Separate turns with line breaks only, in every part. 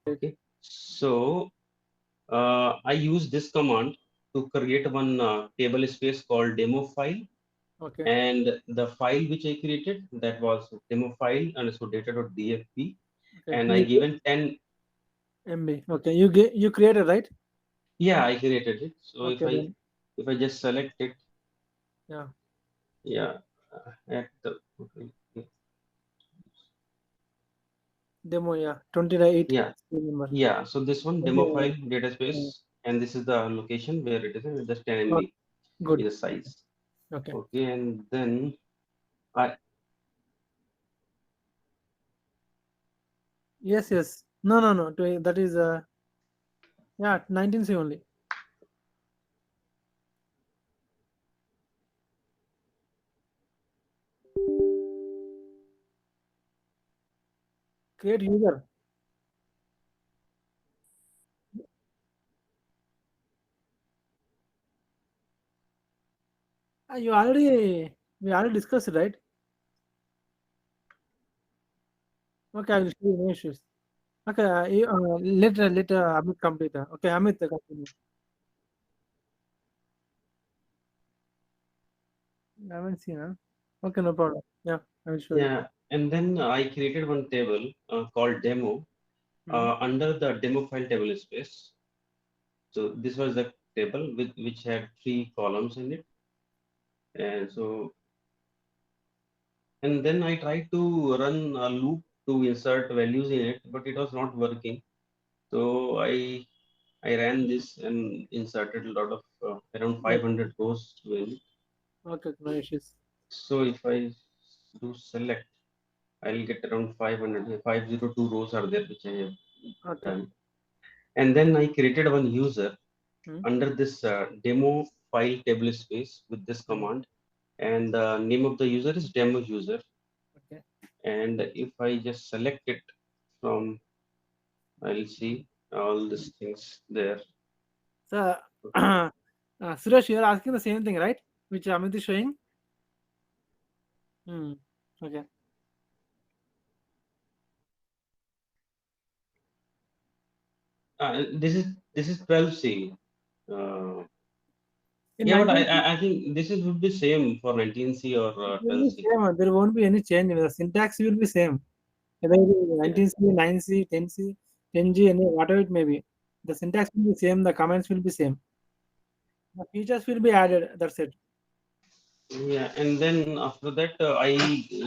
Okay. So I use this command to create one table space called demo file,
Okay.
and the file which I created, that was demo file underscore data.dfp,
Okay.
and I given 10.
MB. Okay. You created, right?
Yeah, I created it. So
Okay then.
if I just select it,
Yeah.
yeah, at the okay,
Demo. Yeah. 28
yeah,
number.
yeah. So this one demo
Okay.
file data space, and this is the location where it is, and just 10
Got-
MB
Good.
is the size.
Okay.
Okay, and then I
Yes. Yes. No. No. No. That is yeah. 19C only. Create user. You already we already discussed it, right? Okay. I will show you no issues. Okay. Let Amit complete. Okay. Amit continue. I haven't seen. Huh? Okay. No problem. Yeah. I will show you.
yeah, and then I created one table called demo
Hmm.
under the demo file table space. So this was the table with which had three columns in it, and so and then I tried to run a loop to insert values in it, but it was not working. So I ran this and inserted a lot of around
Okay.
500 rows to it.
Okay. No issues.
So if I do select, I'll get around 500, 502 rows are there which I have
Okay.
done. And then I created one user
Hmm.
under this demo file table space with this
Hmm.
command, and the name of the user is demo user.
Okay.
And if I just select it from, I'll see all these things there.
So,
Okay.
Suresh, you are asking the same thing, right? Which Amit is showing. Hmm. Okay.
This is 12C. Uh,
In
yeah, but
19,
I think this is would be same for 19C or
it will be
12C.
same. There won't be any change. The syntax will be same. Whether it is
Yeah.
19C, 9C, 10C, 10G, any whatever it may be. The syntax will be same. The comments will be same. The features will be added. That's it.
Yeah, and then after that, I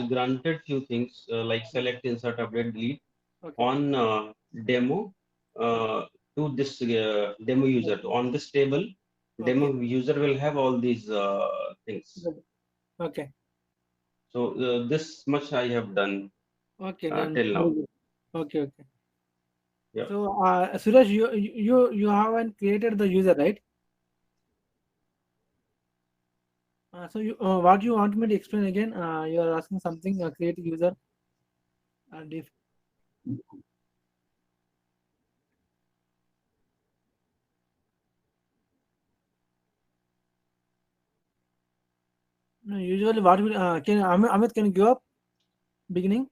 granted few things like select, insert, update, delete
Okay.
on demo uh, to this demo user. On this table,
Okay.
demo user will have all these things.
Good. Okay.
So this much I have done
Okay. Then
till
very
now.
good. Okay. Okay.
Yeah.
So, Suresh, you haven't created the user, right? So what you want me to explain again? You are asking something. Create user. Def no, usually, what will can Amit can you give up beginning?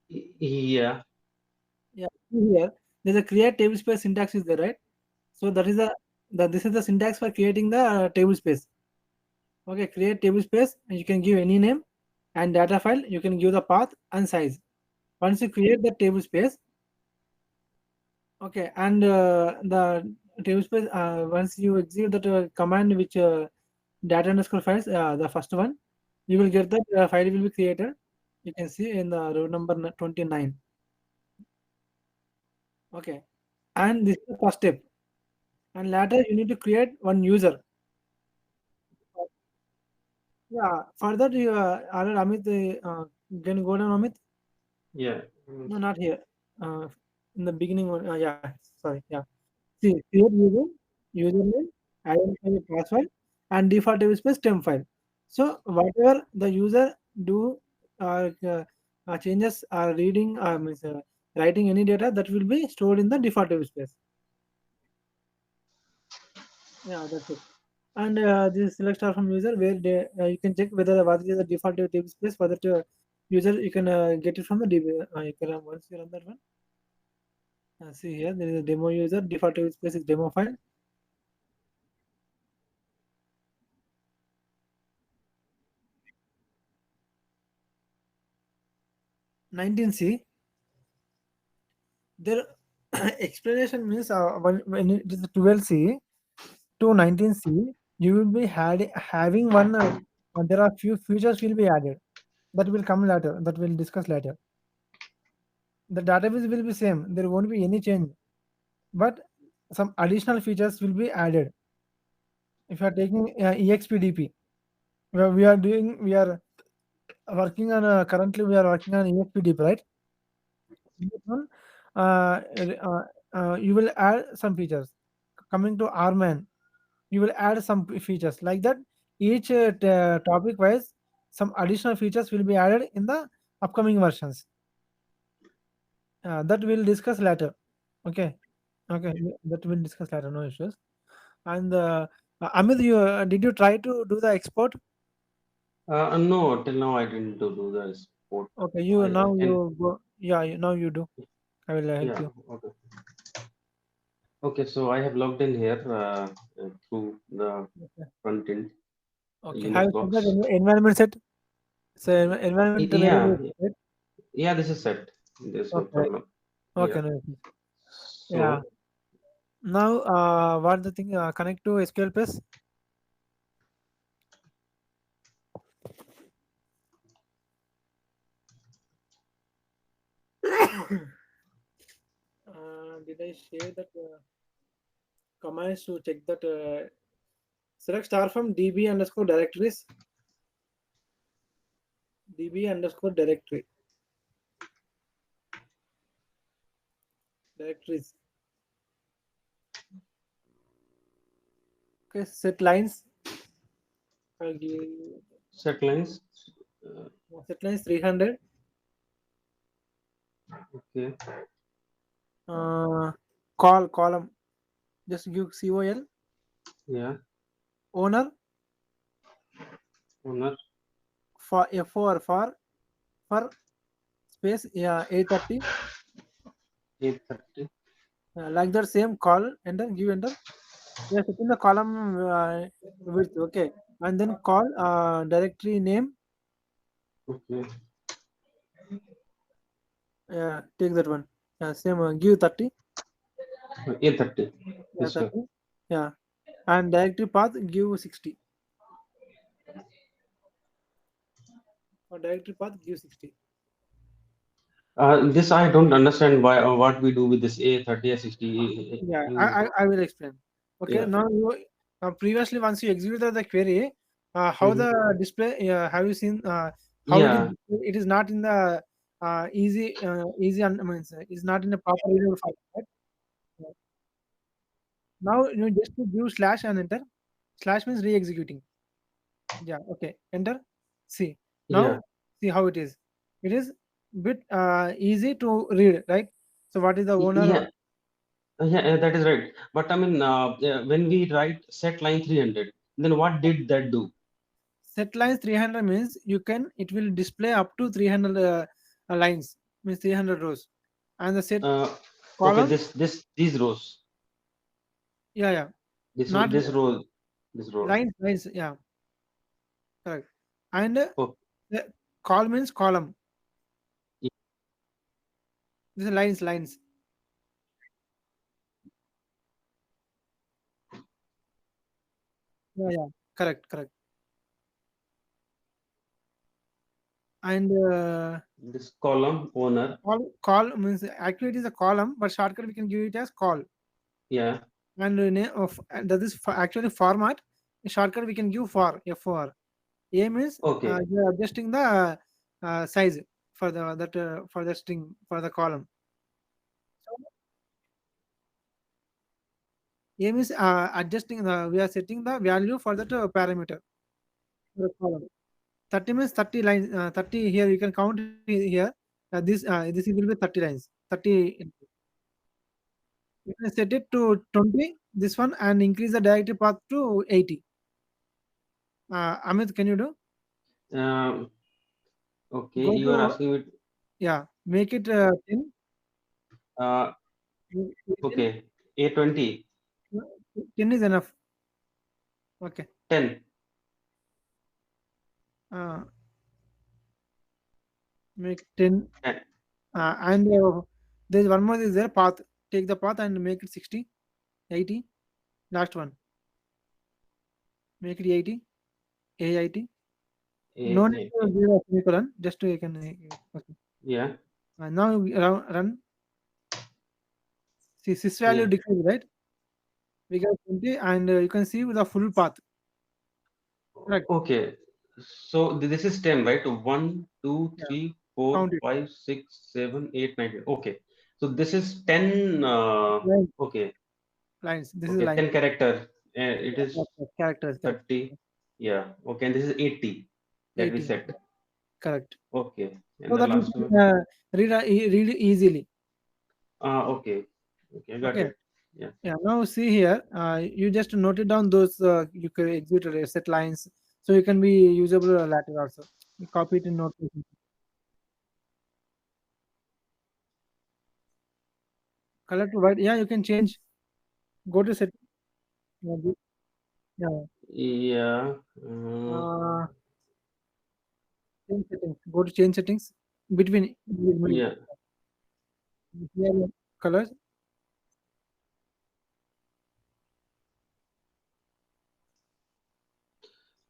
Yeah.
Yeah. Here there's a create table space syntax is there, right? So that is the this is the syntax for creating the table space. Okay, create table space, and you can give any name and data file. You can give the path and size. Once you create the table space, okay, and the table space once you execute that command which data underscore files, the first one, you will get that file will be created. You can see in the row number 29. Okay, and this is the first step. And later you need to create one user. Yeah, for that you already Amit, can you go down Amit?
Yeah.
No, not here. Uh, in the beginning one. Yeah, sorry. Yeah. See, create user, username, identify password, and default table space temp file. So whatever the user do changes reading means writing any data that will be stored in the default table space. Yeah, that's it. And this select star from user where they, you can check whether what is the default table space for that user. You can get it from the DB. You can once you run that one. See here, there is a demo user, default table space is demo file. 19C, their explanation means when it is 12C to 19C, you will be having one, there are few features will be added that will come later, that we'll discuss later. The database will be same, there won't be any change, but some additional features will be added. If you are taking EXPDP, where we are working on currently we are working on EXPDP, right? In this one, you will add some features. Coming to RMAN, you will add some features like that. Each topic wise, some additional features will be added in the upcoming versions. That we'll discuss later. Okay, okay, that we'll discuss later. No issues. And Amit, you did you try to do the export?
No, till now I didn't do the sport.
Okay, you
I
now
can,
you go. Yeah, now you do. I will help
yeah,
you.
okay. Okay, so I have logged in here through the
Okay.
front end
Okay. Have
Linux
you set that
box.
environment set? So environment variable
Yeah,
is set.
yeah, this is set. There's no
Okay.
problem.
Okay.
Yeah.
No issues. Yeah.
So
Now, what the thing? Connect to SQL Plus. Did I share that commands to check that? Select star from DB underscore directories. DB underscore directories. Okay. Set lines. I'll give
set lines. Uh,
set lines 300.
okay.
Uh, column. Just give COL.
Yeah.
Owner
Owner
for for space, yeah, 830,
830.
like that same call, enter, give enter. We are setting the column width, okay, and then call directory name,
Okay.
take that one, same, give 30,
830.
yeah,
This way.
30, yeah, and directory path give 60, or directory path give 60.
This I don't understand why what we do with this A30 or 60.
Yeah,
You,
I will explain. Okay,
yeah.
now you previously once you executed the query, how
Hmm.
the display? Have you seen how it is?
Yeah.
It is not in the easy. I mean, it's not in the proper readable file. Right? Yeah. Now you just to give slash and enter. Slash means re-executing. Yeah. Okay. Enter. See
Yeah.
now. See how it is. It is bit easy to read, right? So what is the owner?
Yeah. Yeah. That is right. But I mean, when we write set line 300, then what did that do?
Set lines 300 means you can it will display up to 300 lines, means 300 rows, and the set
Uh, okay.
column,
These rows.
yeah, not
This row. This row.
lines, yeah, correct. And
Oh.
the call means column, this is lines, yeah, correct. And
This column owner.
call means actually it is a column, but shortcut we can give it as call.
Yeah.
And name of and that is actually format, shortcut we can give for A means
Okay.
you are adjusting the size for for the string for the column. So A means adjusting the we are setting the value for that parameter for the column. 30 means 30 lines. 30 here you can count here. This will be 30 lines. 30. You can set it to 20. This one and increase the directory path to 80. Amit, can you do?
Um, okay.
Go
You are
to,
asking me.
yeah. Make it 10.
Uh,
18?
Okay. A20.
10 is enough. Okay.
10.
Uh, make 10.
10.
And there's one more is there path. Take the path and make it 60, 80. Last one. Make it 80. AIT. No need to
A80.
give a semicolon. Just you can. Okay.
Yeah.
Now run. See, sys value
Yeah.
decrease, right? We got 20 and you can see the full path. Correct.
Okay. So this is 10, right? One, two,
Yeah.
three, four,
Count it.
5, 6, 7, 8, 9, 10. Okay. So this is 10.
Line,
Okay.
lines. This is
Okay.
line.
10 character. It
Yeah,
is
characters. Correct.
30. Yeah. Okay. And this is 80 that we
80.
set.
Correct.
Okay. And
So
the
that we
last
can
one.
read easily.
Okay. Okay. I got
Okay.
it. Yeah.
Yeah. Now see here. You just noted down those. You can execute set lines, so you can be usable later also. You copy it in Notepad. Color to white. Yeah, you can change. Go to set. Yeah. Yeah.
Yeah.
Uh, change settings. Go to change settings. Between
Yeah.
here colors.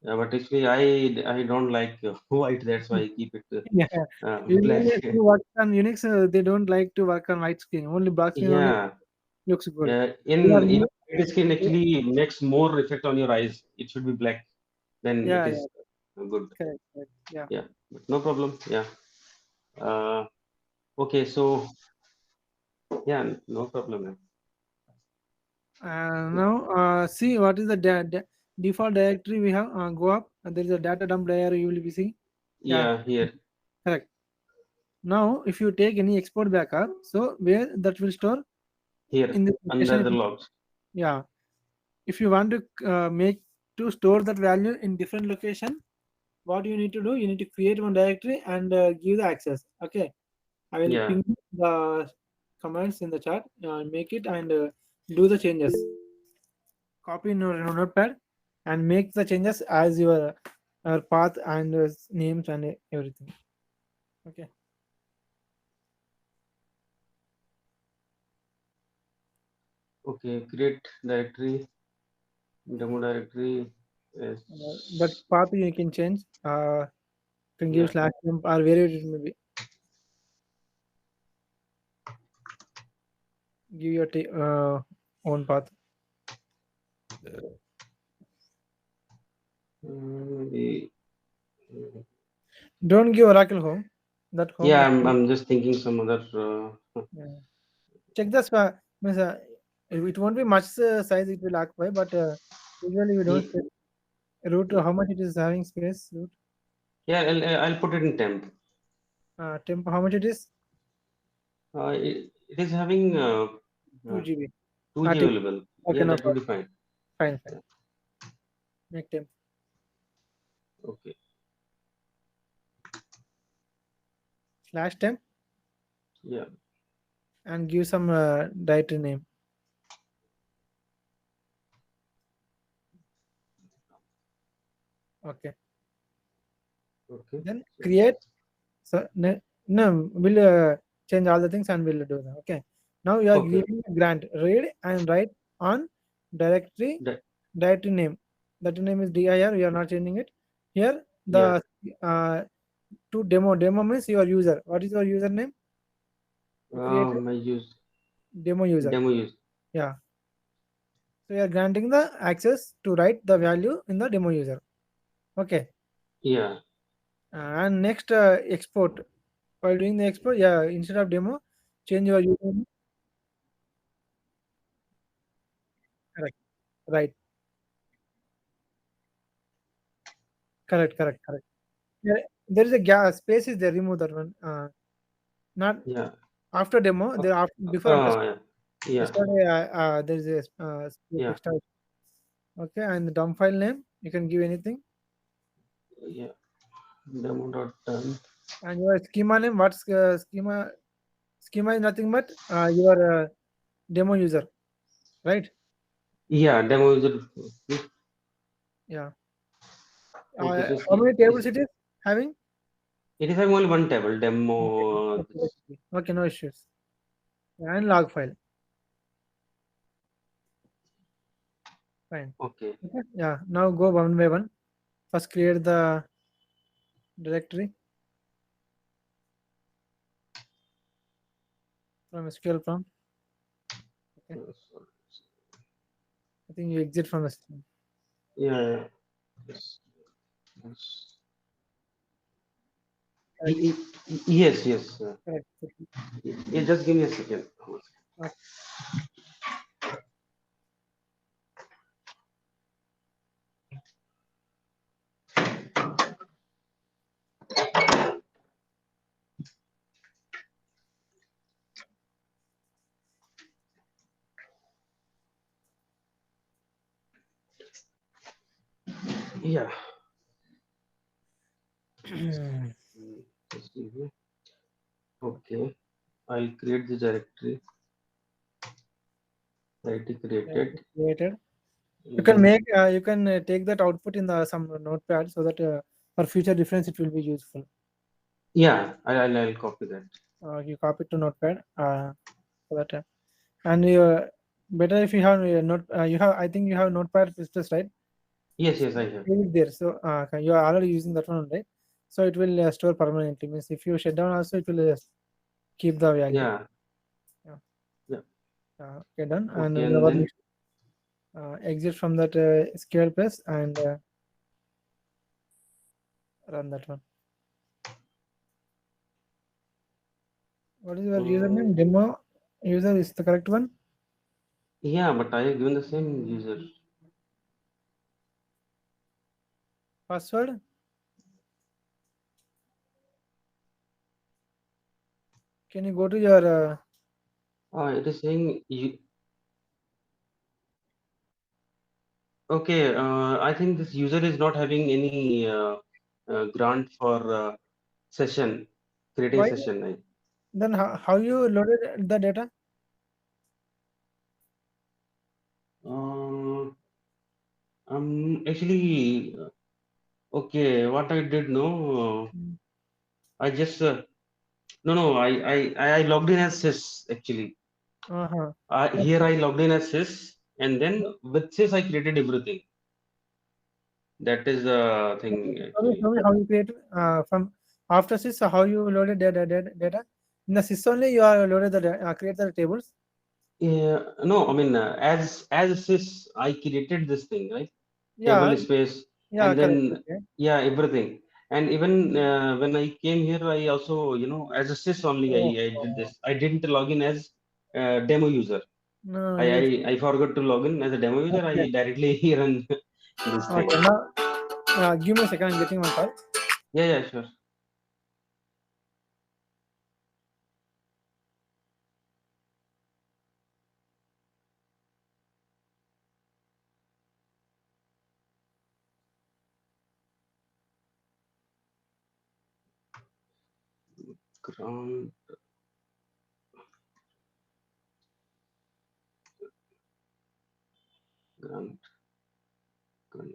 Yeah. But actually, I don't like white. That's why I keep it
Yeah.
black.
Usually, who work on Unix, they don't like to work on white screen. Only black screen only
Yeah.
looks good.
Yeah,
We are
in
new.
white skin actually makes more effect on your eyes. It should be black, then it
Yeah,
is
yeah,
good.
correct, correct. Yeah.
Yeah, but no problem. Yeah. Uh, okay, so yeah, no problem. Man.
Now, see what is the default directory we have. Go up, and there is a data dump directory you will be seeing. Yeah,
Yeah, here,
correct. Now, if you take any export backup, so where that will store
here
in this
under
location.
the logs.
Yeah, if you want to make to store that value in different location, what you need to do, you need to create one directory and give the access. Okay, I will
Yeah,
ping the commands in the chat, make it and do the changes. Copy in your notepad and make the changes as your path and names and everything. Okay.
okay, create directory, demo directory. Yes.
That path you can change. Can give
Yeah,
slash temp or wherever it may be. Give your own path.
maybe,
Don't give Oracle home. That home
yeah,
is.
I'm just thinking some other.
Yeah. Check the means, it won't be much size it will occupy, but usually we don't
Ye-
check root how much it is having space root.
yeah, I'll put it in temp.
Temp how much it is?
It is having
2
uh,
GB.
2G
Temp.
available.
Okay,
Yeah,
no
that will
problem.
be fine.
Fine, fine. Make temp
Okay.
slash temp
Yeah.
and give some directory name. Okay.
Okay.
Then
So,
create. So no, we'll change all the things and we'll do that. Okay. Now you are
okay.
giving a grant read and write on directory
That,
name. That name is dir. We are not changing it. Here
yeah.
the to demo. Demo means your user. What is your username? You created
I use
demo user.
demo use.
Yeah. So you are granting the access to write the value in the demo user. Okay.
Yeah.
And next export. While doing the export, yeah, instead of demo, change your username. Correct. Right. Correct. Correct. Correct. Yeah, there is a space is there. Remove that one. Not
Yeah.
after demo.
Uh,
There after before after.
yeah. Yeah.
Yesterday, there is a space
Yeah.
extra. Okay, and the dump file name you can give anything.
Yeah. Demo dot done.
And your schema name. What's schema? Schema is nothing but your demo user, right?
Yeah, demo user.
Yeah.
Okay, so
How many tables
is
it is having?
it is having only one table
Okay.
demo.
Okay. Okay, no issues. And log file. Fine.
Okay.
Okay. Yeah. Now go one by one. First create the directory from SQL prompt. Okay. I think you exit from the system.
Yeah. Yes. Yes.
Correct.
Yes. Yes.
Correct.
Yeah, just give me a second.
Okay.
Yeah. Just give me. Okay. I'll create the directory. Already created.
Created. You can
Then
make. You can take that output in the some notepad so that for future reference it will be useful.
yeah, I'll copy that.
You copy to notepad. So that and better if you have not. You have. I think you have notepad plus, right?
Yes. Yes, I have.
Leave it there. So okay, you are already using that one, right? So it will store permanently. Means if you shut down also, it will keep the value.
Yeah.
Yeah.
Yeah.
Okay, done. And
Okay. And then
exit from that SQL press and run that one. What is your username? Demo user is the correct one.
yeah, but I have given the same user.
Password. Can you go to your
It is saying you. Okay. I think this user is not having any grant for session creating
why?
session.
Then how you loaded the data?
Uh, actually, okay. What I did no, I just no no. I logged in as sys actually.
Uh-huh.
Here
Okay.
I logged in as sys, and then with sys I created everything. That is the thing actually.
Show me how you create from after sys. How you loaded data? In the sys only you are loaded the create the tables.
Yeah, no, I mean as sys I created this thing, right?
Yeah.
Table space,
Yeah.
and
Correct.
then
Okay.
yeah, everything. And even when I came here, I also as a sys only
Oh,
I did this. I didn't log in as demo user.
no.
I,
You.
I I forgot to log in as a demo user.
Okay.
I directly run this thing.
Okay. Now give me a second. I'm getting one call.
Yeah, yeah, sure. Ground, ground, ground.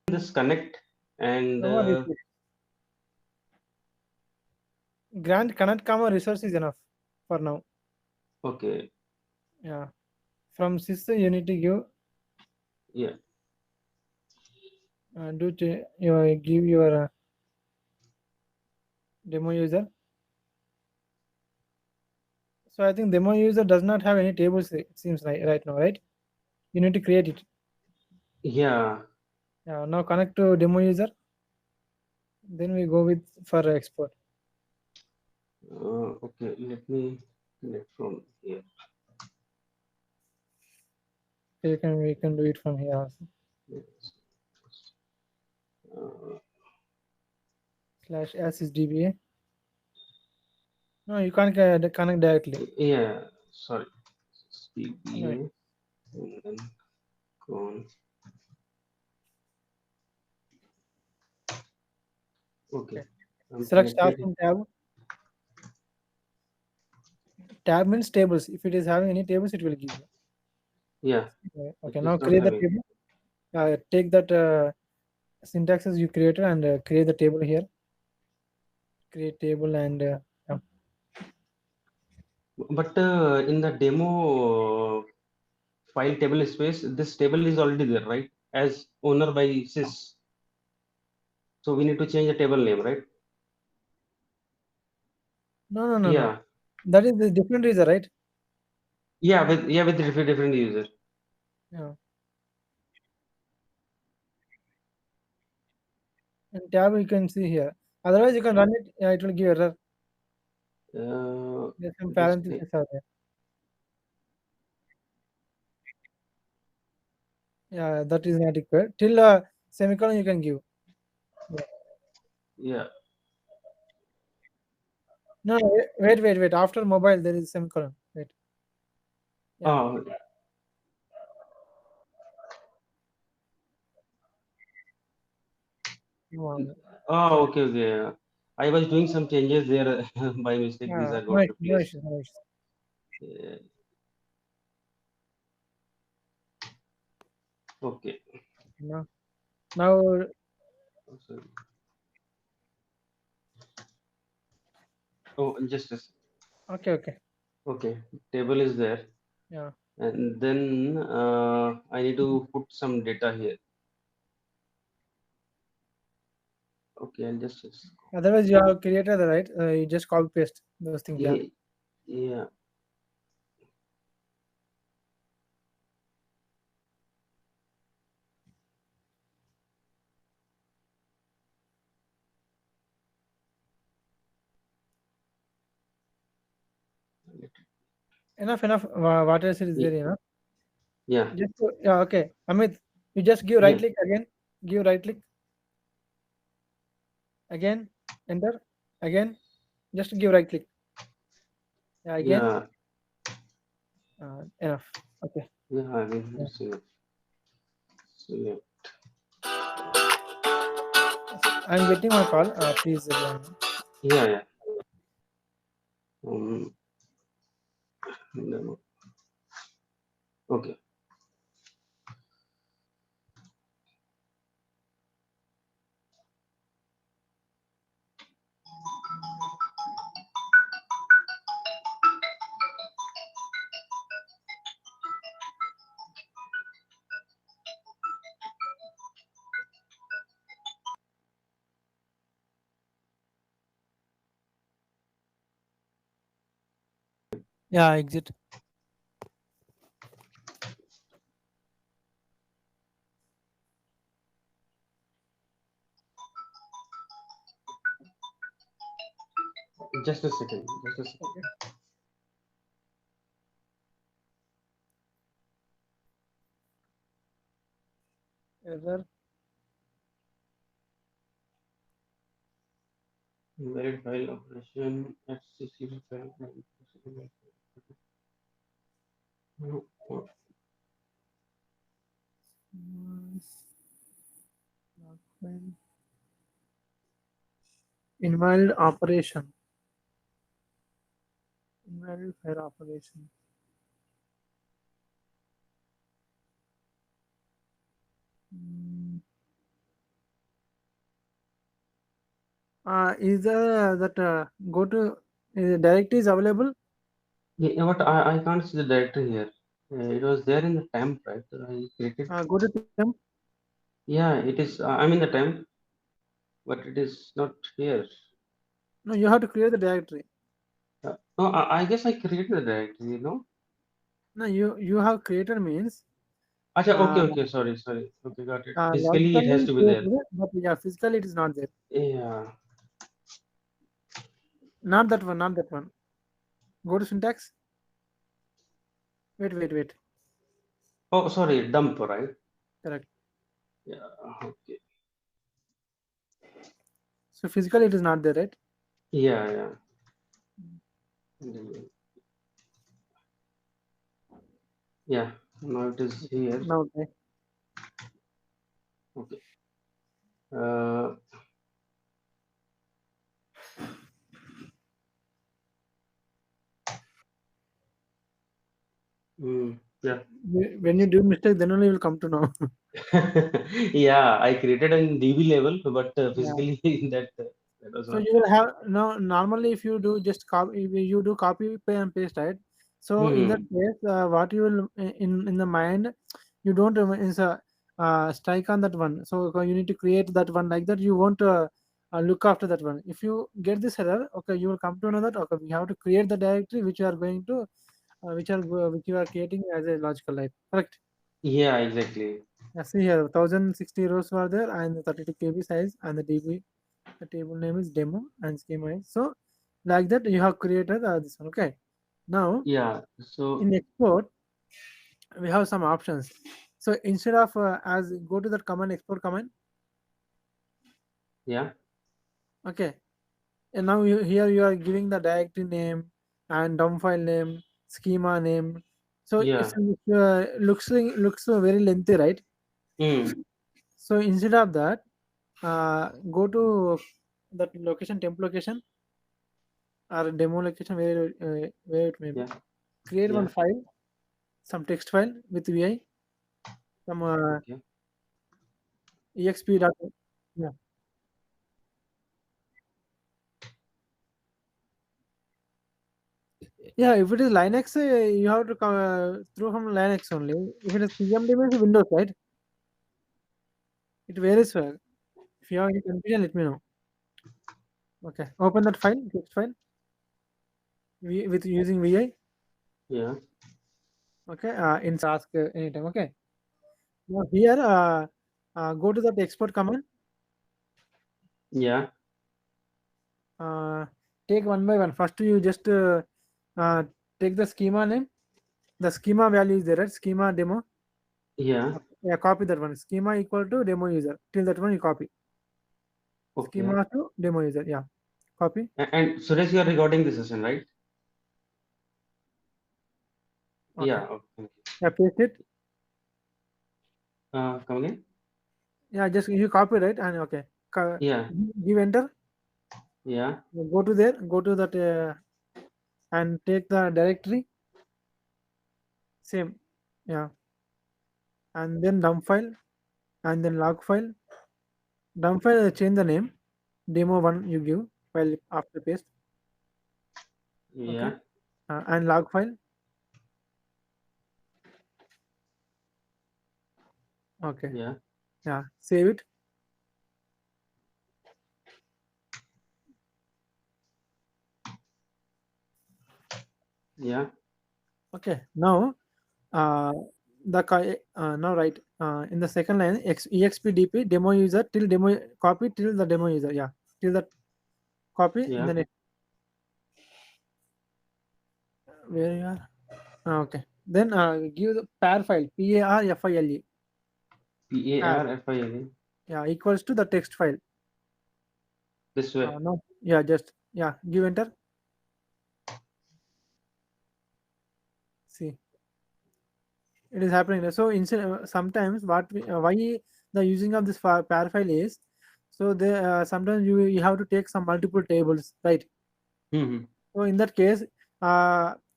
This connect and
No worries. Grant cannot come a resource is enough for now.
okay,
Yeah. From system you need to give
yeah.
you give your demo user. So I think demo user does not have any tables. It seems like right now, right? You need to create it.
Yeah.
Yeah. Now connect to demo user. Then we go with for export.
Okay, let me connect from here.
We can do it from here also.
Yes. Uh,
Slash s is dba. No, you can't connect directly.
Yeah, sorry.
No.
CPA and then con. Okay,
Okay.
I'm
Select start
connected.
from tab. Tab means tables. If it is having any tables, it will give you.
Yeah, it
Okay.
is
Now
not
create the
having.
table. Take that syntaxes you created and create the table here. Create table and yeah.
But in the demo file table space, this table is already there, right? As owner by sys. So we need to change the table name, right?
No.
Yeah,
That is the different user, right?
with different user.
Yeah. And tab you can see here. Otherwise, you can run it. Yeah, it will give error.
Uh,
There's some
just
parentheses are there. Yeah, that is not required. Till semicolon you can give. Yeah.
yeah.
No, wait. After mobile there is semicolon. Wait. Yeah.
Oh,
No,
okay. I was doing some changes there by mistake. These are got
no
replaced.
issues, no issues.
Uh, okay.
No. Now,
Sorry. Oh, just a
okay.
okay. Table is there,
Yeah.
and then I need to put some data here. Okay, I'll just
Otherwise, you have created the right. You just copy paste those things. Yeah.
yeah, yeah.
Enough. What else is there?
Yeah,
You know.
yeah,
Just yeah. Okay. Amit, you just give right
yeah,
click again. Give right click again. Enter again. Just give right click. Yeah. Again.
yeah,
Enough. Okay.
yeah. I mean,
Yeah.
it's select.
I'm getting my call. Please.
Yeah. Um, no. Okay.
Yeah. Exit.
Just a second. Just a second.
Okay. Error.
Invalid file operation at CC file. No, no.
Invalid operation. Invalid file operation. Is that go to directory is available?
Yeah, but I can't see the directory here. It was there in the temp, right? I created.
Go to temp.
Yeah, it is. I'm in the temp, but it is not here.
No, you have to create the directory.
No, I guess I created the directory. No.
No, you have created means
Acha,
uh,
okay. Sorry. Okay, got it. Physically, it
logically
has to be there.
created, but yeah, physically it is not there.
Yeah.
Not that one. Not that one. Go to syntax. Wait.
Oh, sorry. Dump, right?
Correct.
Yeah. Okay.
So physically it is not there, right?
Yeah. Yeah, now it is here.
Now, okay.
Okay. Uh, yeah.
When you do mistake, then only you will come to know.
Yeah, I created in DB level, but
Yeah.
physically that was
So
not.
you will have no normally if you do just copy if you do copy and paste, right? So in that
Hmm.
case, what you will in the mind, you don't is a strike on that one. So you need to create that one like that. You won't look after that one. If you get this error, okay, you will come to know that okay, we have to create the directory which you are going to which you are creating as a logical life. Correct.
Yeah, exactly.
Yeah, see here, 1060 rows were there and 32 KB size and the DB the table name is demo and schema is so like that you have created this one. Okay, now
Yeah. So
in export we have some options. So instead of as go to that command export command.
yeah,
Okay, and now here you are giving the directory name and dump file name, schema name. So
yeah.
it's looks very lengthy, right?
Hmm.
So instead of that, go to that location, temp location or demo location where it may be.
Yeah,
Create one
yeah.
file, some text file with VI, some
Okay.
exp dot. Yeah, yeah. If it is Linux, you have to come through from Linux only. If it is CMD means Windows, right? It varies. If you have any confusion, let me know. Okay, open that file, text file, with using VI.
Yeah,
Okay, in ask anytime. Okay. Now here, go to that export command.
yeah,
Uh, take one by one. First, you just uh, take the schema name. The schema value is there, right? Schema demo.
yeah.
Yeah, copy that one. Schema equal to demo user. Till that one you copy.
Okay.
Schema to demo user. Yeah, copy.
And Suresh, you are recording the session, right?
Okay.
Yeah. Okay. Thank you.
Yeah, paste it.
Come again?
Yeah, just you copy right and okay. Co-
Yeah,
Give enter.
yeah,
Go to there. Go to that and take the directory. Same. Yeah, and then dump file and then log file. Dump file change the name. Demo one you give file after paste. Okay.
yeah,
And log file. Okay.
yeah,
Yeah. Save it.
yeah,
Okay. Now uh, now right in the second line expdp demo user till demo copy till the demo user. Yeah. Till that copy in
yeah.
the next where you are. Okay. Then give the par file PARFILE. Par.
PARFILE.
Yeah. Equals to the text file.
This way.
No. Yeah. Just yeah. Give enter. See. It is happening. So instead, sometimes why the using of this par file is so the sometimes you have to take some multiple tables, right?
Hmm.
So in that case,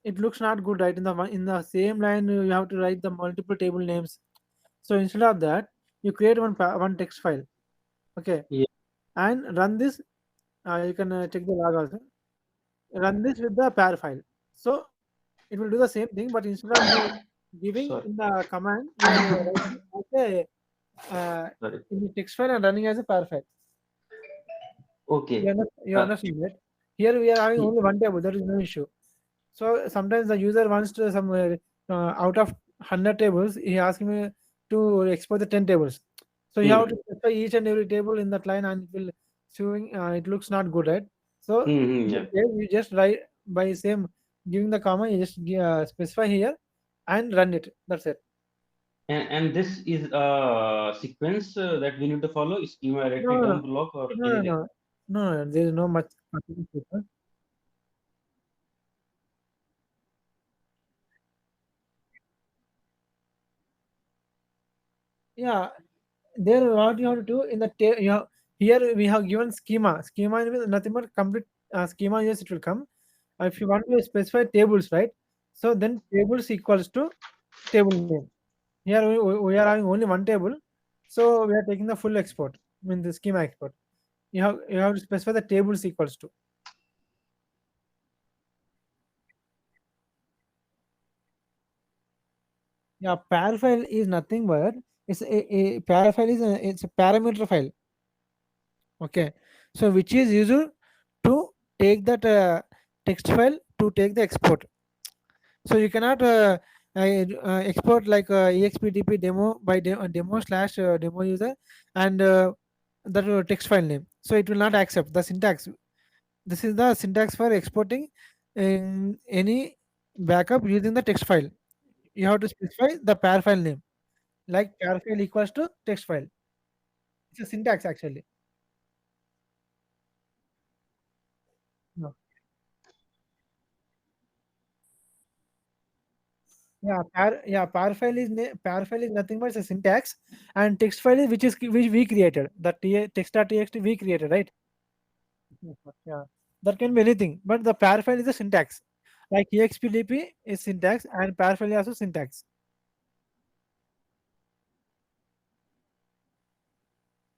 it looks not good, right? In the same line, you have to write the multiple table names. So instead of that, you create one text file, okay,
Yeah.
and run this. You can check the log also. Run this with the par file. So it will do the same thing, but instead of giving
Sorry.
in the command, you are writing as a
Sorry.
in the text file and running as a par file.
Okay.
You
Uh,
understand that? Here we are having
y-
only one table. There is no issue. So sometimes the user wants to some out of 100 tables, he asks me to export the 10 tables. So you have
hmm.
to specify each and every table in that line, and it will showing. It looks not good, right? So
Hmm.
in that
Yeah.
case, you just write by same giving the comma. You just specify here and run it. That's it.
And this is a sequence that we need to follow. Schema
No,
directory
no,
dump block or
no, no,
anything.
no, no. There is no much. Yeah, there what you have to do in the you have, here we have given schema. Schema is nothing but complete schema. Yes, it will come. If you want to specify tables, right? So then tables equals to table name. Here we are having only one table, so we are taking the full export. I mean the schema export. You have to specify the tables equals to. Yeah, par file is nothing but a par file is it's a parameter file. Okay, so which is used to take that text file to take the export. So you cannot export like expdp demo by demo slash demo user and that text file name. So it will not accept the syntax. This is the syntax for exporting in any backup using the text file. You have to specify the par file name. Like par file equals to text file. It's a syntax actually. No. Par file is nothing but a syntax, and text file is which we created. The text.txt we created, right? Yeah, that can be anything, but the par file is a syntax. Like expdp is syntax, and par file is also syntax.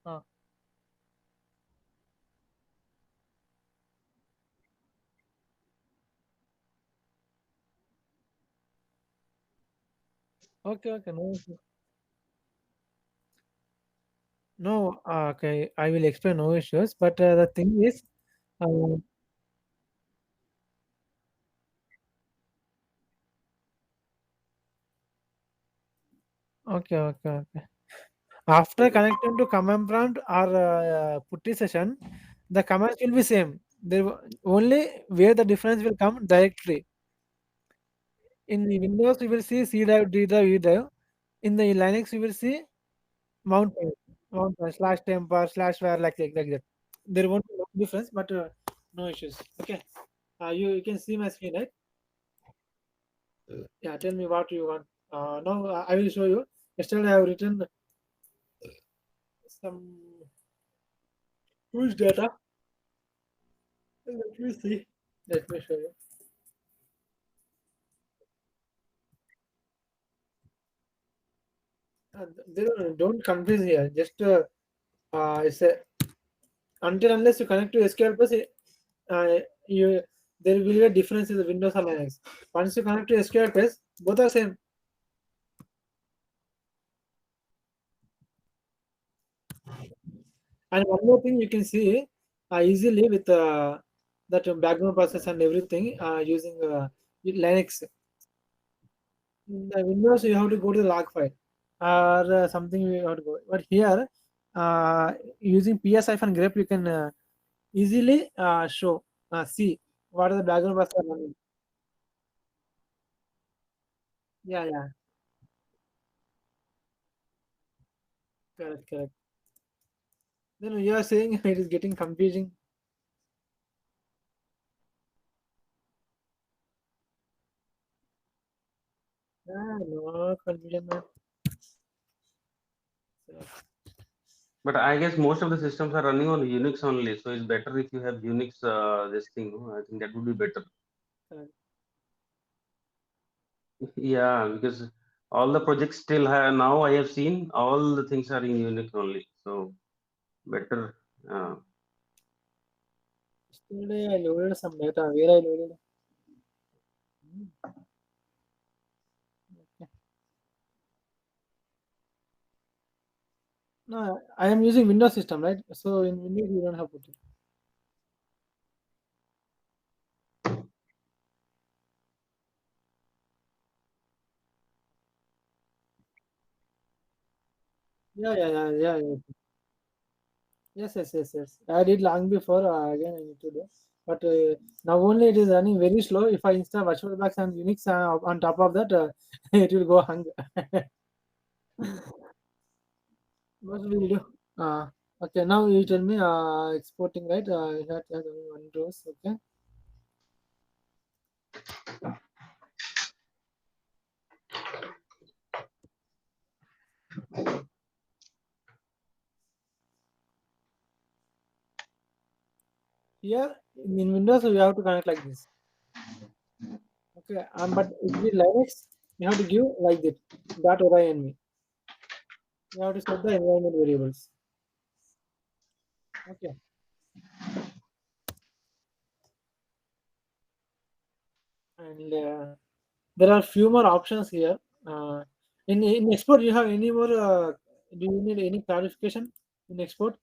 Uh, okay, okay, no, no, okay, I will explain no issues. But the thing is, uh, okay, okay, okay. After connecting to command prompt or putty session, the commands will be same. Only where the difference will come directly. In the Windows, we will see C drive, D drive, E drive. In the Linux, we will see mount point, mount point, slash temp slash var like that. There won't be no difference, but no issues. Okay. You can see my screen, right? Yeah. Tell me what you want. Now I will show you. Yesterday I have written some huge data. Let me see. Let me show you. Don't confuse here. Just it's a, until unless you connect to SQL Plus, you there will be a difference in the Windows or Linux. Once you connect to SQL Plus, both are same. And one more thing you can see easily with that background process and everything using Linux. In the Windows, you have to go to the log file or something you have to go. But here, using ps-grep, you can easily see what are the background process are running. Yeah, yeah, correct, correct. Then you are saying it is getting confusing. Yeah, no confusion, man. So,
But I guess most of the systems are running on Unix only, so it's better if you have Unix this thing. No? I think that would be better.
uh,
Yeah, because all the projects still have now I have seen all the things are in Unix only. So better. Uh,
yesterday I loaded some data. Where I loaded? Hmm, okay. No, I am using Windows system, right? So in Windows you don't have to. Yeah, yeah, yeah, yeah, yeah. Yes, yes, yes, yes. I did long before. Again, I need to do. But now only it is running very slow. If I install VirtualBox and Unix on top of that, it will go hung. What will we do? Okay, now you tell me exporting, right? It has only one rows. Okay. Here in Windows we have to connect like this. Okay, but if we Linux, you have to give like that. .env. You have to set the environment variables. Okay, and there are few more options here. Uh, in export, you have any more? Do you need any clarification in export?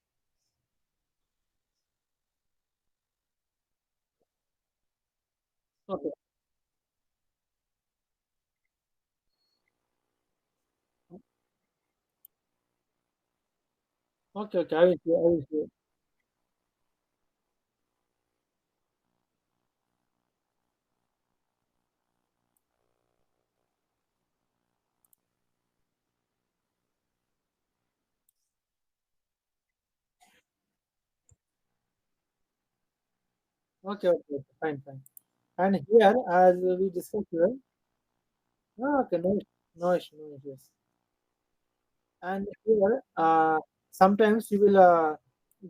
Okay, okay. I will see. I will see. Okay, okay, okay. Fine, fine. And here, as we discussed here, okay, no, no issue, no issues. And here, sometimes you will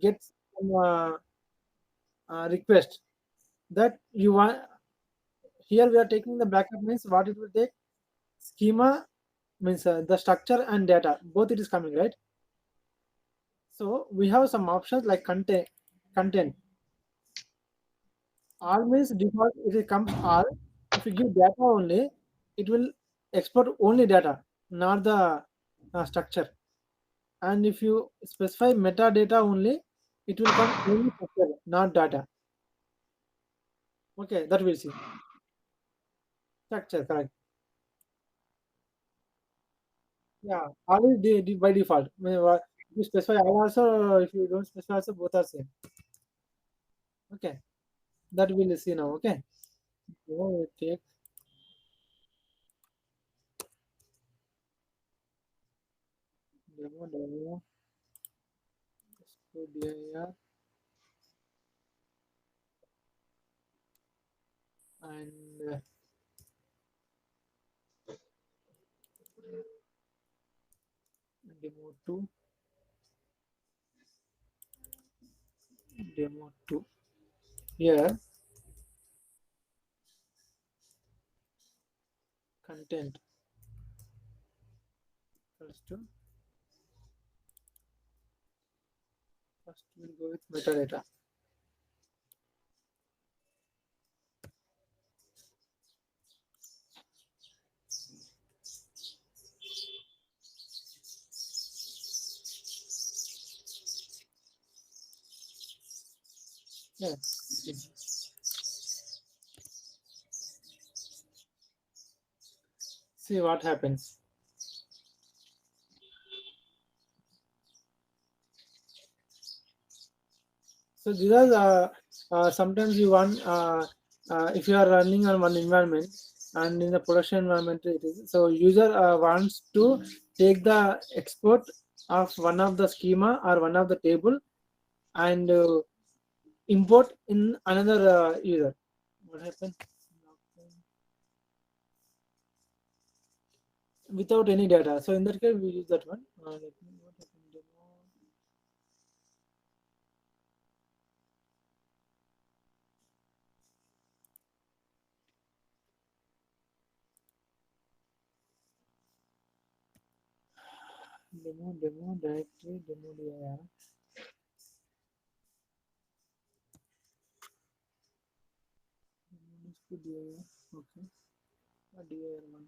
get some request that you want. Here we are taking the backup means what it will take schema means the structure and data both it is coming right. So we have some options like content. All means default it comes all. If you give data only, it will export only data, not the structure. And if you specify metadata only, it will come only structure, not data. Okay, that we'll see. Structure, correct. Yeah, always by default. I mean, if you specify all also, if you don't specify also, both are same. Okay, that we'll see now. Okay, so we take demo, let's go dir and demo 2, demo 2. Here, content. First we'll go with metadata. Yeah. See what happens. So these are sometimes you want if you are running on one environment and in the production environment it is so user wants to take the export of one of the schema or one of the table and import in another user. What happened? Without any data. So in that case we use that one. Let me what happened? Demo directory demo dir. Dir. Okay. Dir one.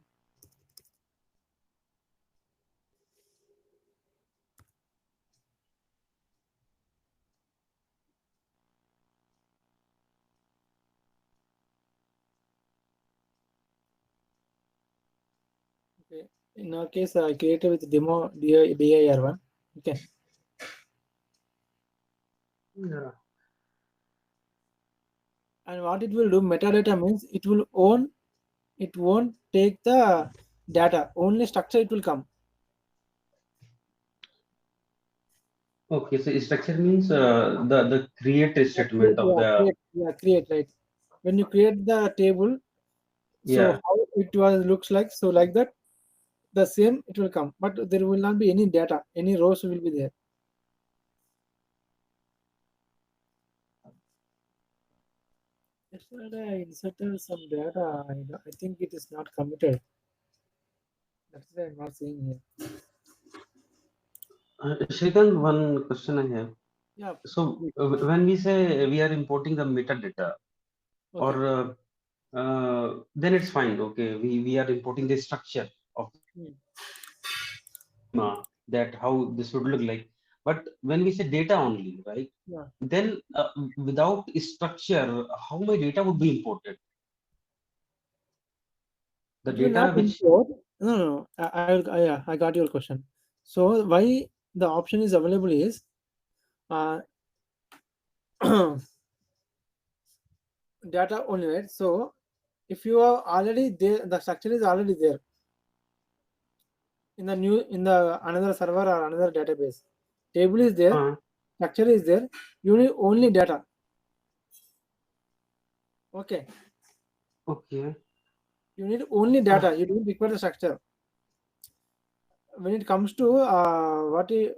Okay. In our case, I created with demo dir one. Okay.
Yeah.
And what it will do, metadata means it won't take the data, only structure it will come.
Okay, so structure means the create statement of
Yeah,
the
create, right. When you create the table, so
yeah.
how it was looks like, so like that, the same it will come, but there will not be any data, any rows will be there. Yesterday I inserted some data. I think it is not committed. That's why I'm not seeing here.
Shrikant, one question I have.
Yeah.
So
Please.
when we say we are importing the metadata, or
Okay.
then it's fine. Okay, we are importing the structure of
Hmm.
that how this would look like. But when we say data only, right?
Yeah.
Then without structure, how my data would be imported? The
It will not
data which
import. No, no, no. Yeah, I got your question. So why the option is available is uh, data only, right? So if you are already there, the structure is already there in the another server or another database. Table is there,
uh,
structure is there. You need only data. Okay.
okay,
You need only data. You don't require the structure. When it comes to what it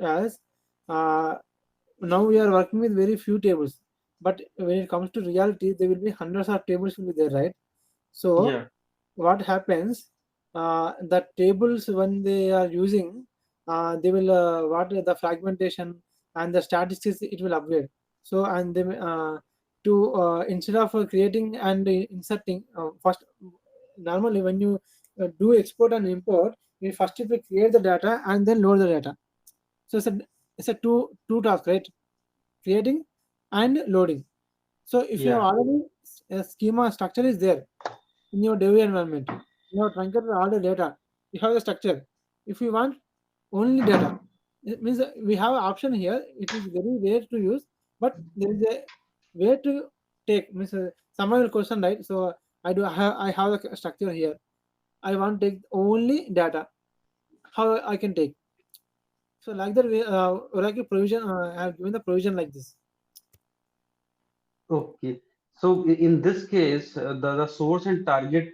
as uh, now we are working with very few tables, but when it comes to reality there will be hundreds of tables will be there, right? So
yeah,
what happens, the tables when they are using, they will what the fragmentation and the statistics it will upgrade. So and they to instead of creating and inserting first, normally when you do export and import, you first you will create the data and then load the data. So it's a two task, right? Creating and loading. So if you have
yeah,
already a schema structure is there in your dev environment, you have truncated all the data. You have the structure. If you want only data, it means that we have an option here. It is very rare to use, but there is a way to take. Means someone will question, right? So I have the structure here. I want to take only data. How I can take? So like that way, Oracle provision. I have given the provision like this.
okay. So in this case, the source and target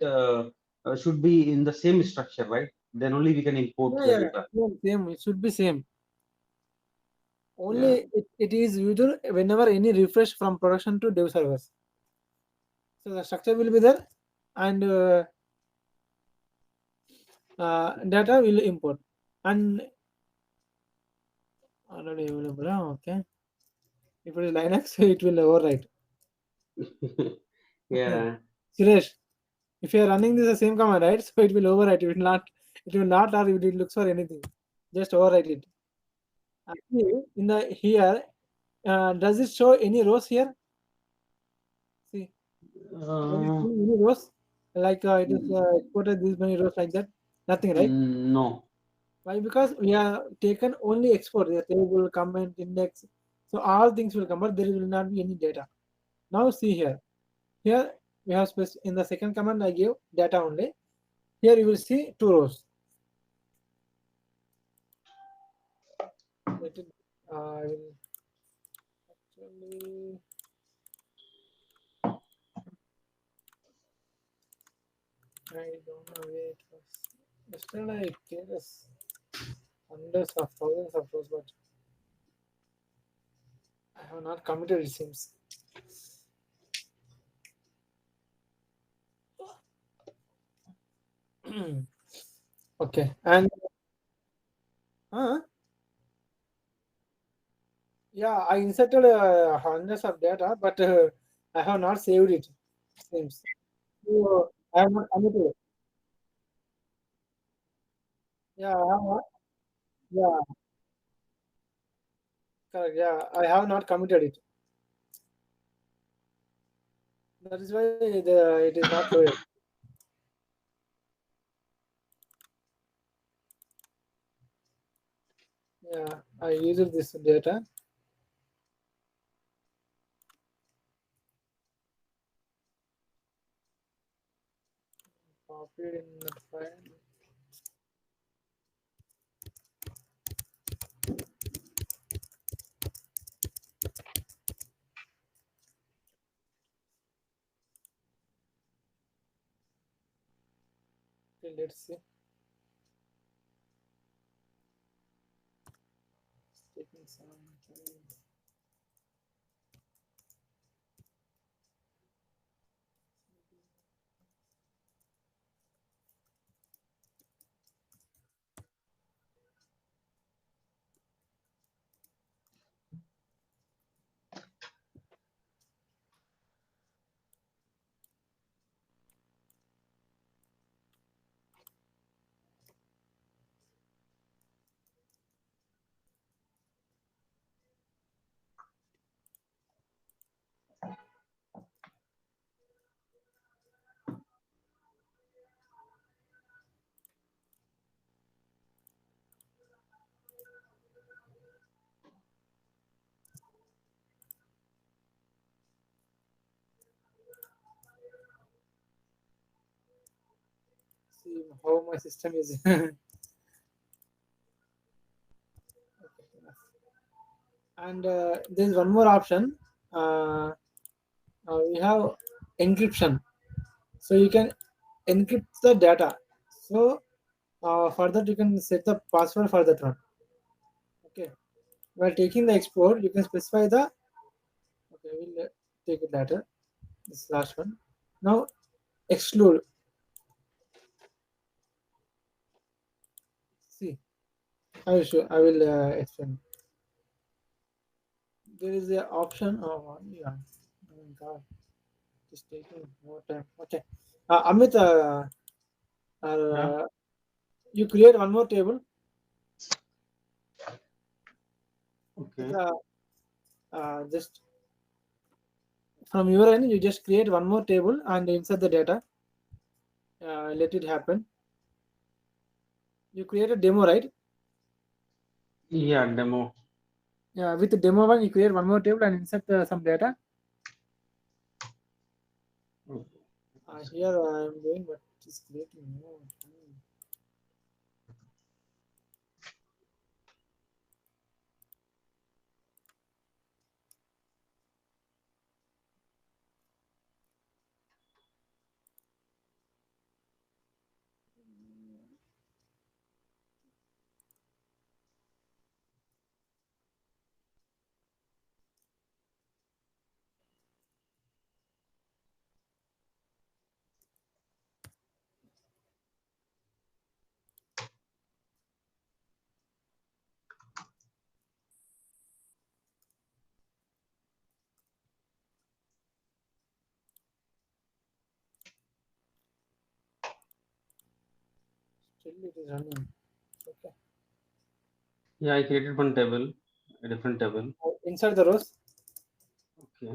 should be in the same structure, right? Then only we can import
Yeah,
the
yeah,
data.
same, same. It should be same.
Yeah.
Only it is used whenever any refresh from production to dev servers. So the structure will be there, and data will import and already available. Okay, if it is Linux, it will overwrite.
Yeah.
Suresh, if you are running this the same command, right? So it will overwrite. It will not. It will not, or it will looks for anything. Just overwrite it. Actually, in the here, does it show any rows here? See, does it
Uh,
show any rows? Like it is exported these many rows like that? Nothing, right?
no.
Why? Because we have taken only export, the table, comment, index. So all things will come, but there will not be any data. Now see here. Here we have space in the second command I gave data only. Here you will see two rows. Let it, I will actually I don't know where it was. Yesterday it gave us hundreds of thousands of rows, but I have not committed it seems. Okay, and uh, yeah, I inserted hundreds of data, but I have not saved it. Seems. So I have not committed it. Yeah, I have not. Yeah, correct. Yeah, I have not committed it. That is why it is not loaded. Yeah, I used this data, copied in the file. Okay, let's see. It's taking some time. see how my system is. And there's one more option. Uh, we have encryption. So you can encrypt the data. So for that you can set the password for that one. Okay. While taking the export, you can specify the. Okay, we'll take it later. This last one. Now exclude. See, I will show. I will explain. There is a option. Oh yeah. Oh my God, it's taking more time. Okay. Amit,
Yeah.
uh, you create one more table.
Okay.
Just from your end, you just create one more table and insert the data. Let it happen. You create a demo, right?
Yeah, demo.
Yeah, with the demo one, you create one more table and insert some data.
Okay.
Here I am doing, but it's creating more. Still it is running. Okay.
Yeah, I created one table, a different table.
Insert the rows.
Okay.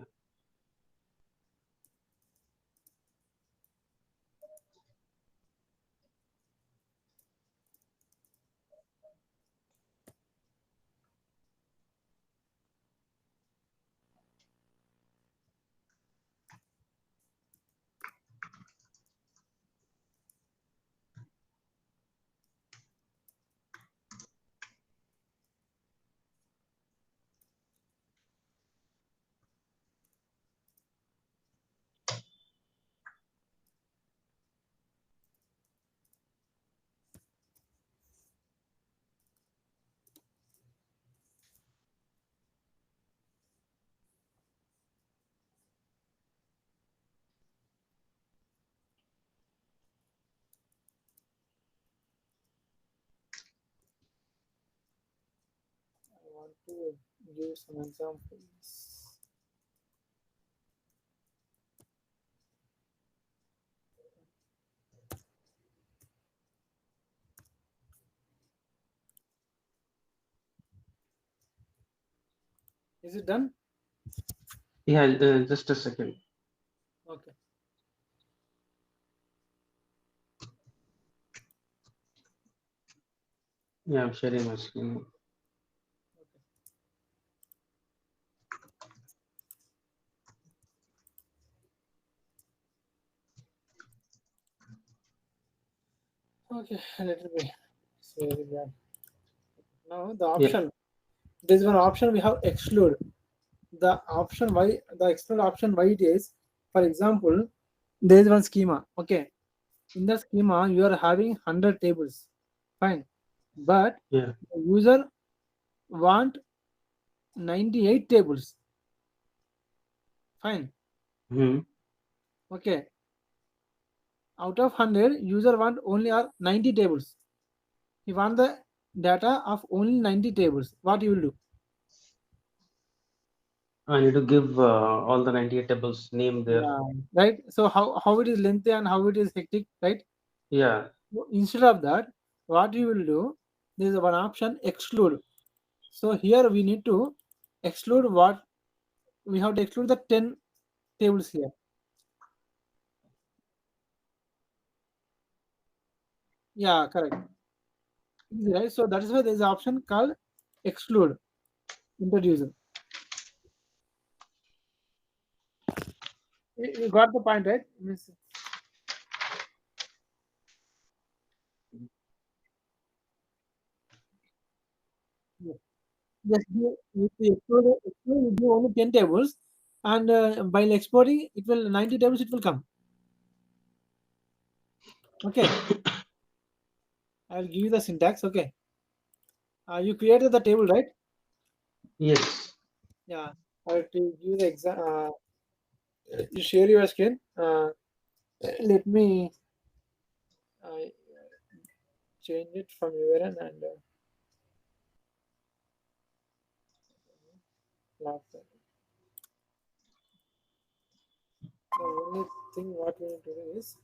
I want to give some examples. Is it done?
Yeah, just a second.
Okay.
Yeah, I'm sharing my screen.
Okay, let it be. It's very bad. Now the
Yeah.
option. There's one option we have exclude. The option why the exclude option why it is, for example, there is one schema. Okay. In the schema, you are having 100 tables. Fine. But
Yeah.
the user want 98 tables. Fine.
Hmm.
Okay. Out of 100, user want only are 90 tables. He want the data of only 90 tables. What you will do?
I need to give all the 98 tables name there.
Yeah. Right. So how it is lengthy and how it is hectic, right?
Yeah.
So instead of that, what you will do? There is one option exclude. So here we need to exclude what we have to exclude the 10 tables here. Yeah, correct. Easy, right? So that is why there is an option called exclude introducer. You got the point, right? Means, Just do, if you export, you do only 10 tables, and while exporting, it will 90 tables. It will come. Okay, I'll give you the syntax. Okay, you created the table, right?
Yes.
Yeah. I have to give the exam. You share your screen. Let me uh, change it from your end and lock that. The only thing what we need to do is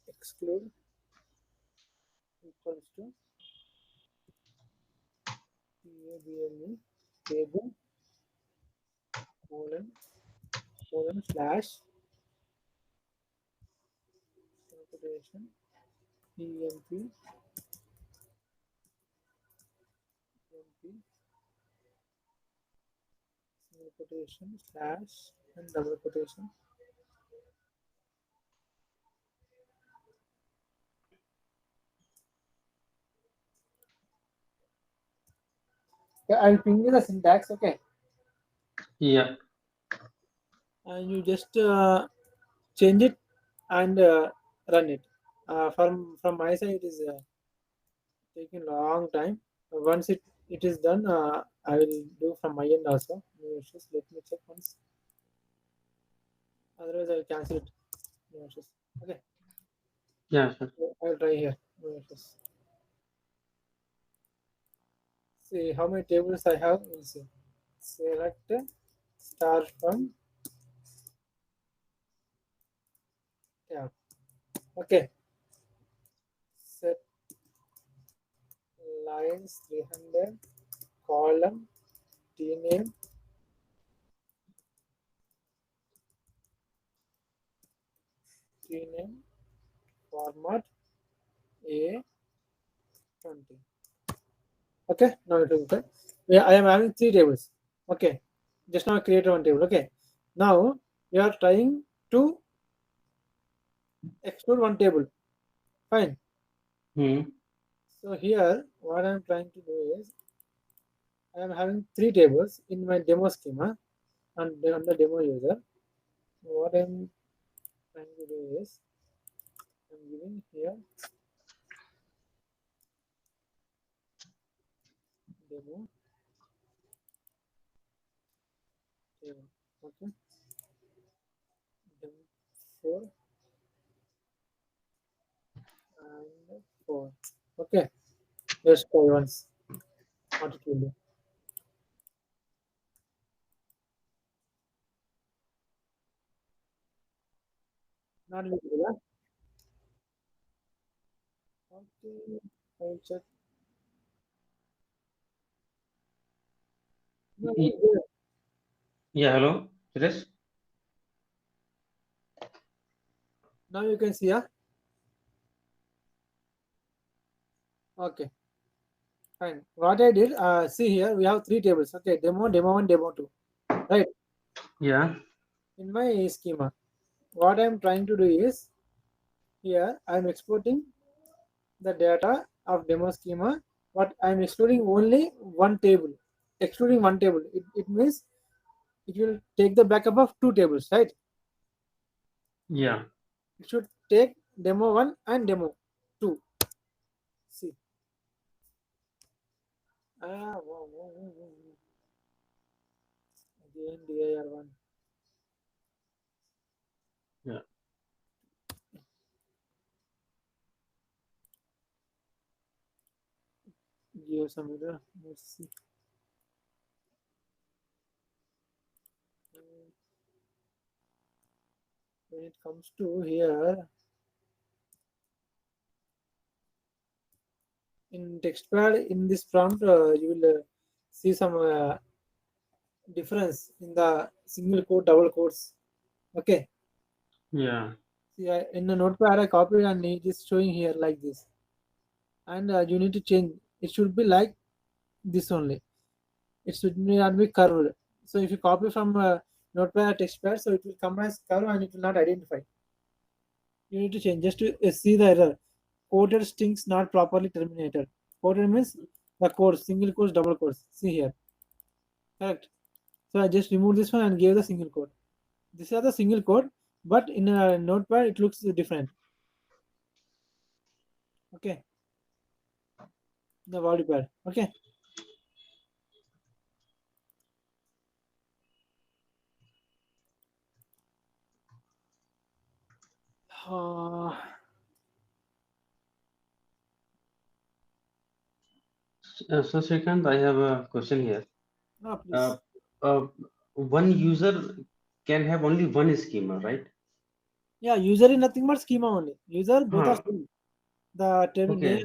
exclude equals to table table colon slash computation emp emp single quotation slash and double quotation. Yeah, I'll ping you the syntax. Okay,
Yeah.
and you just change it and run it. From my side, it is taking long time. Once it is done, I will do from my end also. No issues. Let me check once. Otherwise, I will cancel it. No issues. Okay,
Yeah, sure.
I will try here. No issues. See how many tables I have. We'll see. Select star from tab. Okay. Set lines 300 column tname tname format A20. Okay, now it is okay. Yeah, I am having three tables. Okay, just now create one table. Okay, now you are trying to exclude one table. Fine.
Hmm.
So here, what I am trying to do is I am having three tables in my demo schema and on the demo user. What I am trying to do is I am giving here demo table. Okay, demo 4 and 4. Okay, let's try once. What it will do. Not visible. Huh? Okay, I will check. No, it
Y-
is there.
Yeah, hello, Suresh?
Now you can see. Okay, fine. What I did, see here, we have three tables. Okay, demo 1, demo 2. Right.
Yeah.
In my schema, what I'm trying to do is here I'm exporting the data of demo schema, but I'm excluding only one table. Excluding one table. It means it will take the backup of two tables, right?
Yeah.
It should take demo 1 and demo 2. See. Again dir1.
Yeah.
Give some error. Let's see. When it comes to here in textpad in this prompt, you will see some difference in the single quote, double quotes. Okay.
Yeah.
See, in the notepad, I copied and it is showing here like this. And you need to change. It should be like this only. It should not be curved. So if you copy from notepad or textpad, so it will come as curve and it will not identify. You need to change just to see the error. Quoted strings not properly terminated. Quoted means the quotes, single quotes, double quotes. See here, correct. So I just removed this one and gave the single quote. This is the single quote, but in a notepad it looks different. Okay, the word pad. Okay. Uh,
So Srikanth, I have a question here.
please.
Uh, uh, one user can have only one schema, right?
Yeah, user is nothing but schema only. User both are
Huh.
same. The
Okay.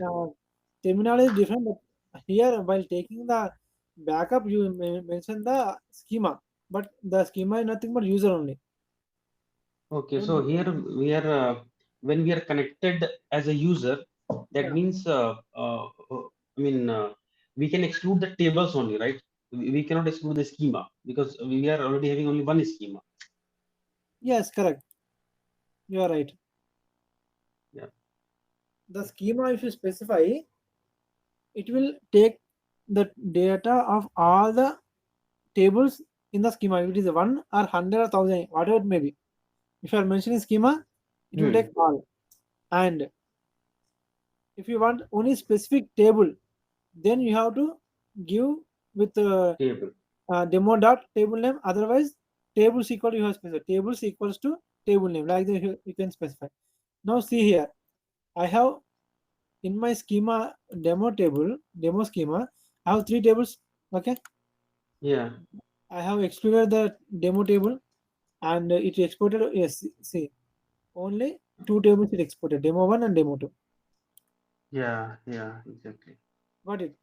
terminal is different, but here while taking the backup, you mention the schema, but the schema is nothing but user only.
Okay.
Don't
So
get
here
confused.
we are when we are connected as a user, that
Yeah.
means I mean we can exclude the tables only, right? We cannot exclude the schema because we are already having only one schema.
Yes, correct. You are right.
Yeah.
The schema, if you specify, it will take the data of all the tables in the schema. If it is one or hundred or thousand, whatever it may be. If you are mentioning schema, it will take
Hmm.
all. And if you want only specific table, then you have to give with
Table.
demo dot table name. Otherwise, tables equal you have specified. Tables equals to table name. Like that you can specify. Now see here, I have in my schema demo schema. I have three tables. Okay,
Yeah.
I have excluded the demo table and it exported. Yes, see only two tables it exported, demo one and demo two.
Yeah. Yeah. Exactly.
Got it?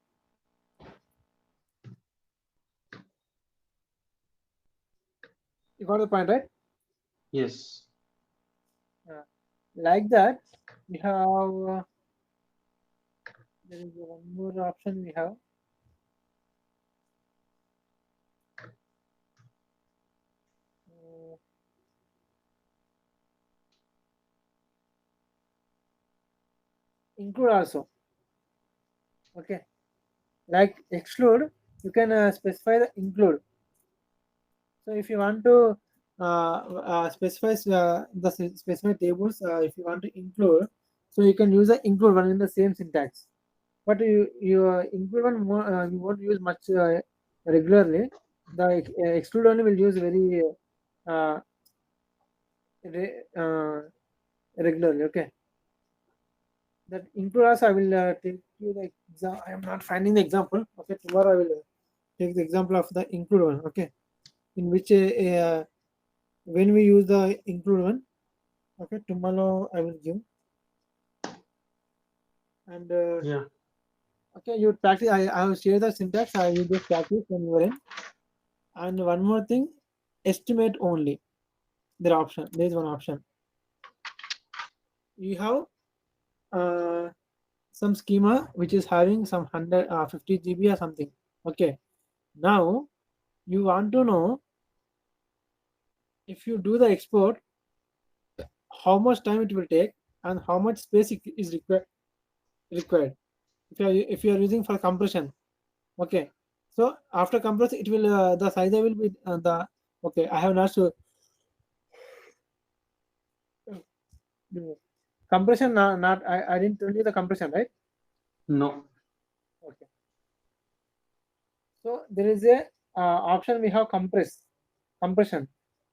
You got the point, right?
Yes.
Uh, like that, we have there is one more option we have. Uh, include also. Okay, like exclude, you can specify the include. So if you want to specify the specify tables, if you want to include, so you can use the include one in the same syntax. But you include one more, you won't use much regularly. The exclude only will use very uh, regularly. Okay, that include us. I will take you the exam. I am not finding the example. Okay, tomorrow I will take the example of the include one. Okay, in which when we use the include one. Okay, tomorrow I will give and
Yeah.
okay, you practice. I will share the syntax. I will just practice when you are in. And one more thing, estimate only. There option. There is one option. You have uh, some schema which is having some 50 GB or something. Okay. Now you want to know if you do the export, how much time it will take and how much space it is required. If you are using for compression, okay. So after compress, it will the size will be the okay. I have not to compression. Not I didn't tell you the compression, right?
No.
Okay. So there is a option we have compression.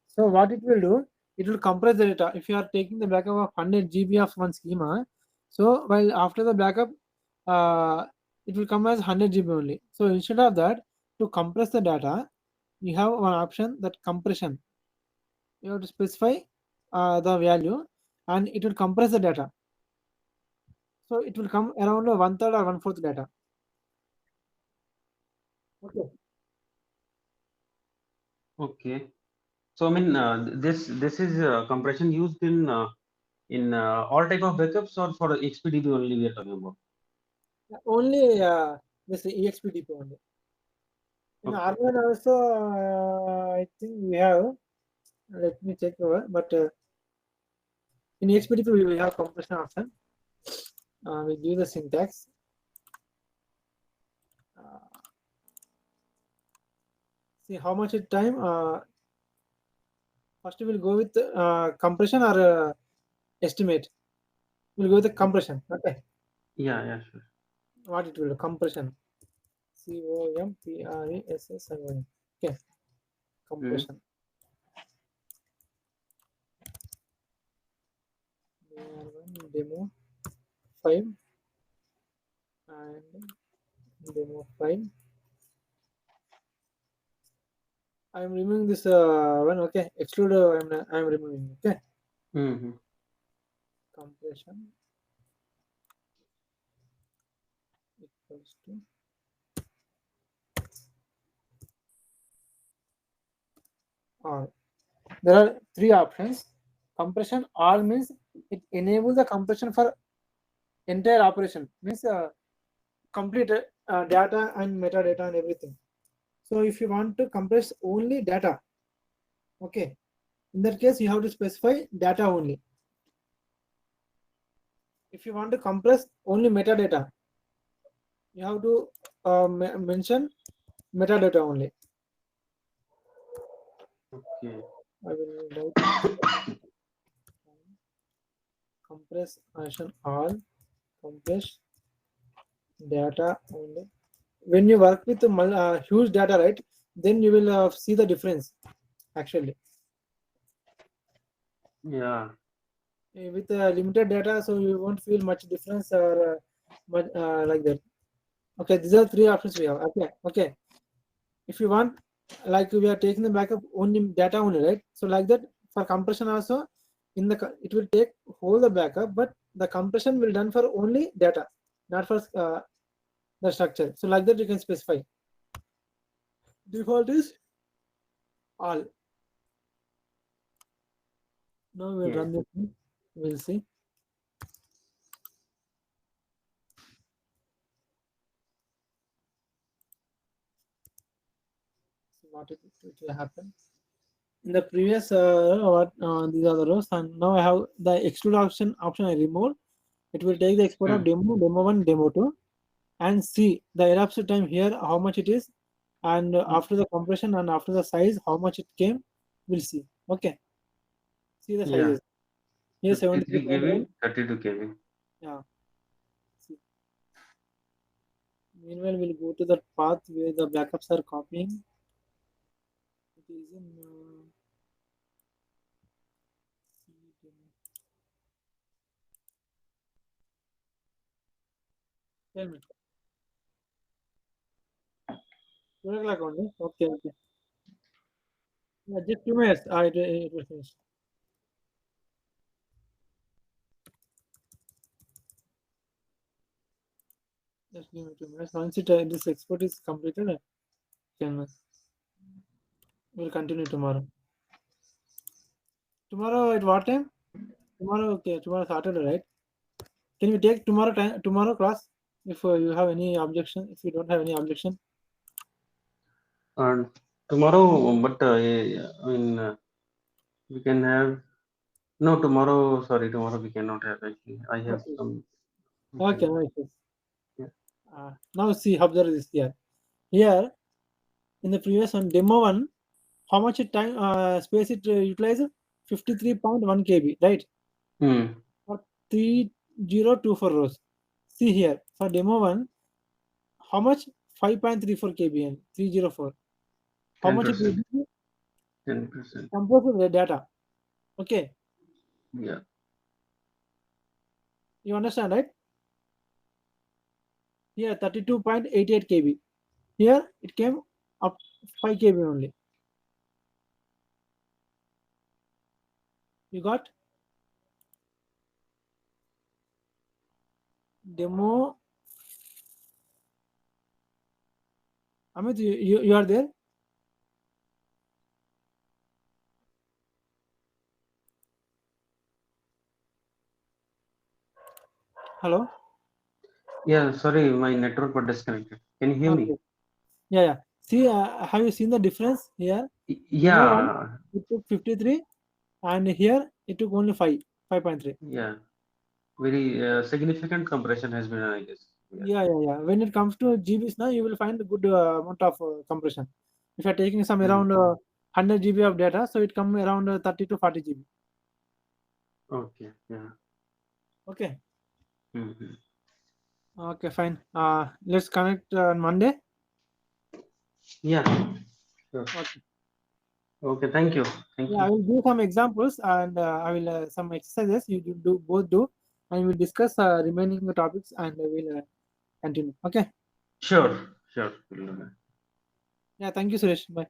So what it will do, it will compress the data. If you are taking the backup of 100 GB of one schema, so while after the backup, uh, it will come as 100 GB only. So instead of that, to compress the data, you have one option that compression. You have to specify the value, and it will compress the data. So it will come around one third or one fourth data. Okay.
Okay. So I mean, this is compression used in all type of backups or for XPDB only we are talking about.
Only this EXPDP only. In
Okay.
Arman also, I think we have. Let me check over. But In HPDP we have compression option. We give the syntax. See how much time. First we'll go with compression or estimate. We'll go with the compression. Okay.
Yeah, sure.
What it will compression. COMPRESSION. Okay. Compression. Demo 5 and demo 5. I'm removing this one. Okay, exclude. I'm removing. Okay. Compression equals to all. There are three options. Compression all means it enables the compression for entire operation. Means complete data and metadata and everything. So if you want to compress only data, okay, in that case you have to specify data only. If you want to compress only metadata, you have to mention metadata only.
Okay.
I will write compress option all, compress data only. When you work with huge data, right, then you will see the difference actually.
Yeah.
With limited data, so you won't feel much difference or much like that. Okay, these are three options we have. Okay. If you want, like we are taking the backup only data only, right? So like that for compression also, it will take whole the backup, but the compression will done for only data, not for the structure. So like that you can specify. Default is all. Now we'll run this one. We'll see. So what it will happen. In the previous these are the rows, and now I have the exclude option I removed. It will take the export of demo 1, demo 2, and see the elapsed time here how much it is, and after the compression and after the size how much it came. We'll see. Okay. See the sizes. Here
53
73.1.
KB, 32 KB.
Yeah. See. Meanwhile, we'll go to the path where the backups are copying. It is in tell me. 2 o'clock only. Okay. Yeah, just 2 minutes. It will finish. Just give me 2 minutes. Once this export is completed, we'll continue tomorrow. Tomorrow at what time? Tomorrow, okay. Tomorrow Saturday, right? Can we take tomorrow class? If you have any objection, if you don't have any objection.
And tomorrow, but we can have. No, tomorrow. Sorry, tomorrow we cannot have. Actually, I have some.
Okay, no issues.
Yeah.
Now see, observe this here. Here, in the previous one, demo 1, how much time space it utilized? 53.1 KB, right? For 3024 rows. See here, for demo 1, how much? 5.34 KB and 304. How much it will be?
10%.
Compressed the data. Okay.
Yeah.
You understand, right? Here 32.88 KB. Here it came up 5 KB only. You got? Demo. Amit, you are there? Hello?
Yeah, sorry, my network was disconnected. Can you hear me?
Yeah. See, have you seen the difference here?
Yeah.
It took 53, and here it took only 5 5.3.
Yeah, very significant compression has been, I guess. Yeah.
Yeah. When it comes to GBs now, you will find a good amount of compression. If you're taking some
Mm.
around 100 GB of data, so it come around 30 to 40 GB.
Okay. Yeah.
Okay.
Mhm.
Okay, fine. Let's connect on Monday.
Yeah. Sure.
Okay.
Okay. Thank you. Thank
Yeah, I
you.
will do some examples and I will some exercises you do both do, and we'll discuss remaining topics and we'll continue. Okay.
Sure. Sure. We'll do that.
Yeah. Thank you, Suresh. Bye.